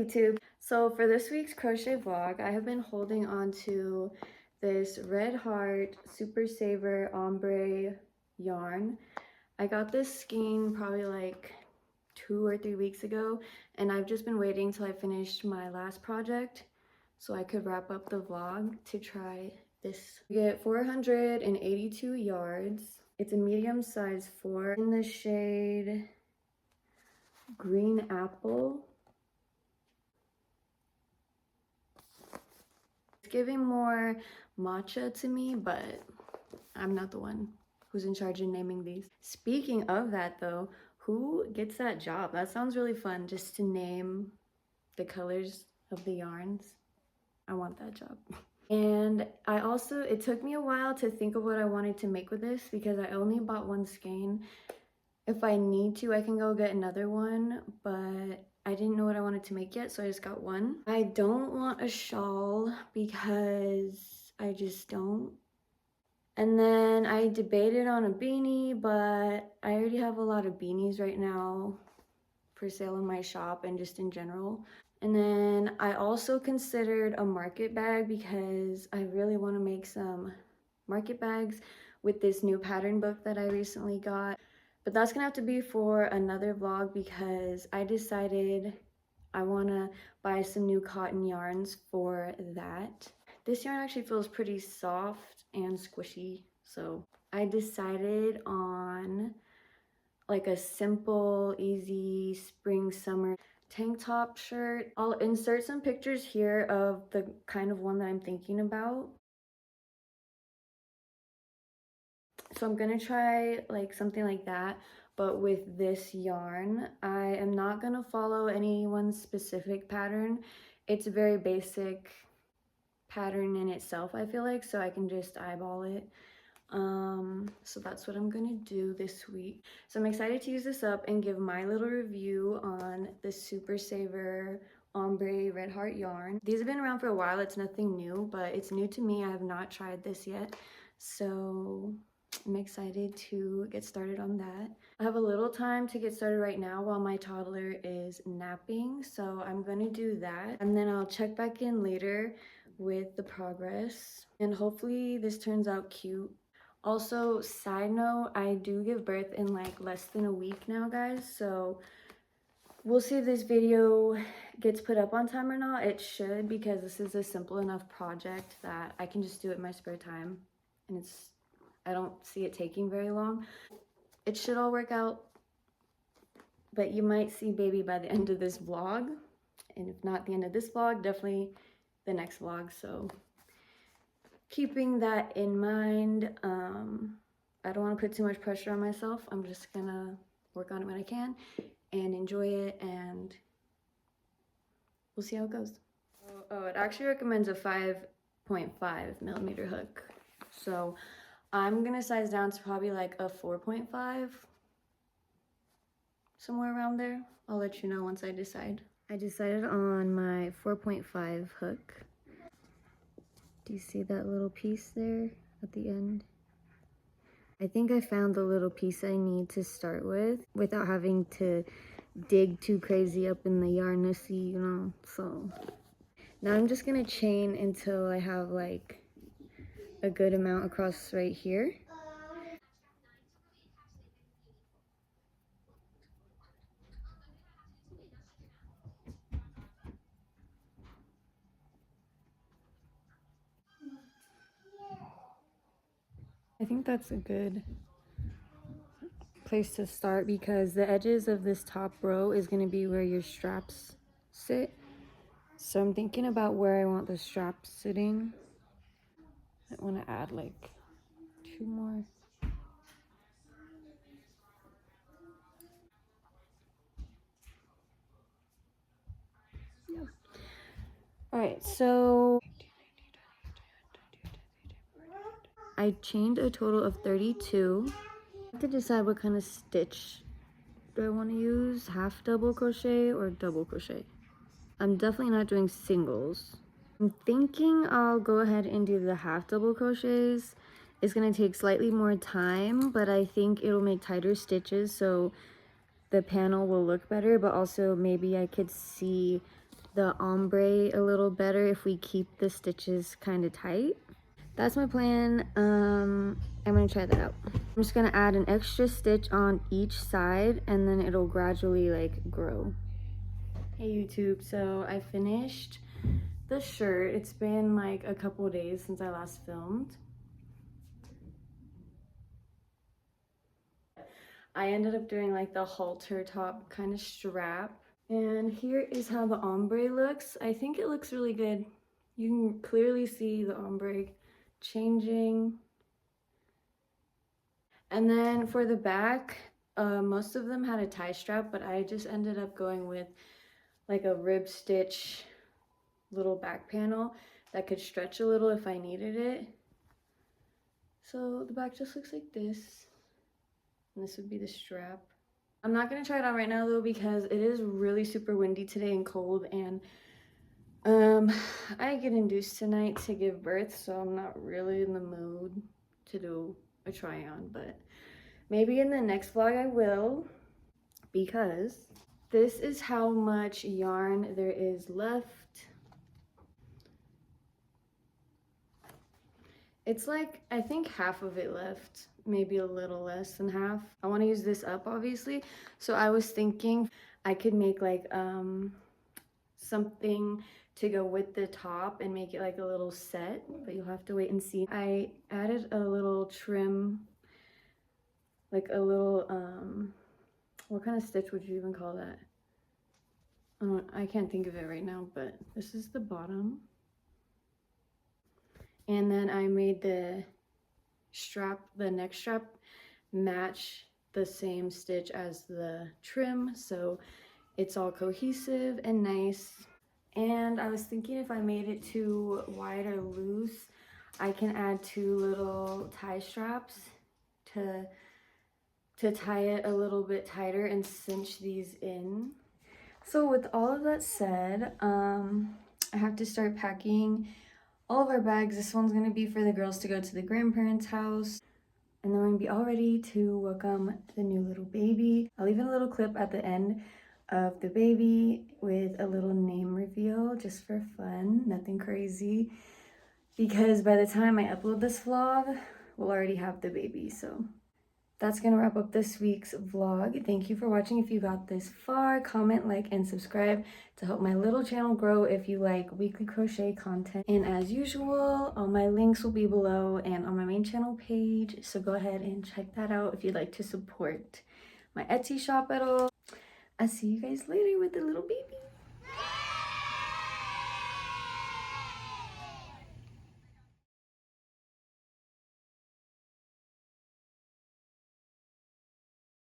YouTube. So for this week's crochet vlog, I have been holding on to this Red Heart Super Saver Ombre yarn. I got this skein probably like 2 or 3 weeks ago, and I've just been waiting till I finished my last project so I could wrap up the vlog to try this. You get 482 yards. It's a medium size 4 in the shade Green Apple. It's giving more matcha to me, but I'm not the one who's in charge of naming these. Speaking of that though, who gets that job? That sounds really fun, just to name the colors of the yarns. I want that job. And I also, it took me a while to think of what I wanted to make with this because I only bought one skein. If I need to, I can go get another one, but I didn't know what I wanted to make yet, so I just got one. I don't want a shawl because I just don't. And then I debated on a beanie, but I already have a lot of beanies right now for sale in my shop and just in general. And then I also considered a market bag because I really want to make some market bags with this new pattern book that I recently got. But that's gonna have to be for another vlog because I decided I want to buy some new cotton yarns for that. This yarn actually feels pretty soft and squishy, so I decided on like a simple, easy spring, summer tank top shirt. I'll insert some pictures here of the kind of one that I'm thinking about. So I'm gonna try like something like that, but with this yarn. I am not gonna follow any one specific pattern. It's a very basic pattern in itself, I feel like, so I can just eyeball it. So that's what I'm gonna do this week. So I'm excited to use this up and give my little review on the Super Saver Ombre Red Heart yarn. These have been around for a while. It's nothing new, but it's new to me. I have not tried this yet, so I'm excited to get started on that. I have a little time to get started right now while my toddler is napping, so I'm gonna do that, and then I'll check back in later with the progress, and hopefully this turns out cute. Also, side note, I do give birth in like less than a week now, guys, so we'll see if this video gets put up on time or not. It should, because this is a simple enough project that I can just do it in my spare time, and I don't see it taking very long. It should all work out, but you might see baby by the end of this vlog, and if not the end of this vlog, definitely the next vlog. So keeping that in mind, I don't want to put too much pressure on myself. I'm just gonna work on it when I can and enjoy it, and we'll see how it goes. Oh, it actually recommends a 5.5 millimeter hook, so I'm gonna size down to probably like a 4.5, somewhere around there. I'll let you know once I decide. I decided on my 4.5 hook. Do you see that little piece there at the end? I think I found the little piece I need to start with without having to dig too crazy up in the yarn to see, you know. So now I'm just gonna chain until I have like a good amount across right here. I think that's a good place to start because the edges of this top row is going to be where your straps sit. So I'm thinking about where I want the straps sitting. I want to add like 2 more. Yeah. All right, so I chained a total of 32. I have to decide what kind of stitch do I want to use, half double crochet or double crochet. I'm definitely not doing singles. I'm thinking I'll go ahead and do the half double crochets. It's going to take slightly more time, but I think it'll make tighter stitches so the panel will look better, but also maybe I could see the ombre a little better if we keep the stitches kind of tight. That's my plan. I'm gonna try that out. I'm just gonna add an extra stitch on each side and then it'll gradually like grow. Hey YouTube, so I finished the shirt. It's been like a couple days since I last filmed. I ended up doing like the halter top kind of strap. And here is how the ombre looks. I think it looks really good. You can clearly see the ombre changing. And then for the back, most of them had a tie strap, but I just ended up going with like a rib stitch little back panel that could stretch a little if I needed it. So the back just looks like this. And this would be the strap. I'm not gonna try it on right now though because it is really super windy today and cold, and I get induced tonight to give birth, so I'm not really in the mood to do a try on, but maybe in the next vlog I will, because this is how much yarn there is left. It's like, I think half of it left, maybe a little less than half. I want to use this up obviously, so I was thinking I could make like something to go with the top and make it like a little set, but you'll have to wait and see. I added a little trim, like a little what kind of stitch would you even call that? I can't think of it right now, but this is the bottom. And then I made the strap, the neck strap, match the same stitch as the trim, so it's all cohesive and nice. And I was thinking if I made it too wide or loose, I can add 2 little tie straps to tie it a little bit tighter and cinch these in. So with all of that said, I have to start packing all of our bags. This one's gonna be for the girls to go to the grandparents' house. And then we're gonna be all ready to welcome the new little baby. I'll leave in a little clip at the end of the baby with a little name reveal just for fun, nothing crazy. Because by the time I upload this vlog, we'll already have the baby, so. That's gonna wrap up this week's vlog. Thank you for watching. If you got this far, comment, like, and subscribe to help my little channel grow if you like weekly crochet content. And as usual, all my links will be below and on my main channel page, so go ahead and check that out if you'd like to support my Etsy shop at all. I'll see you guys later with the little baby.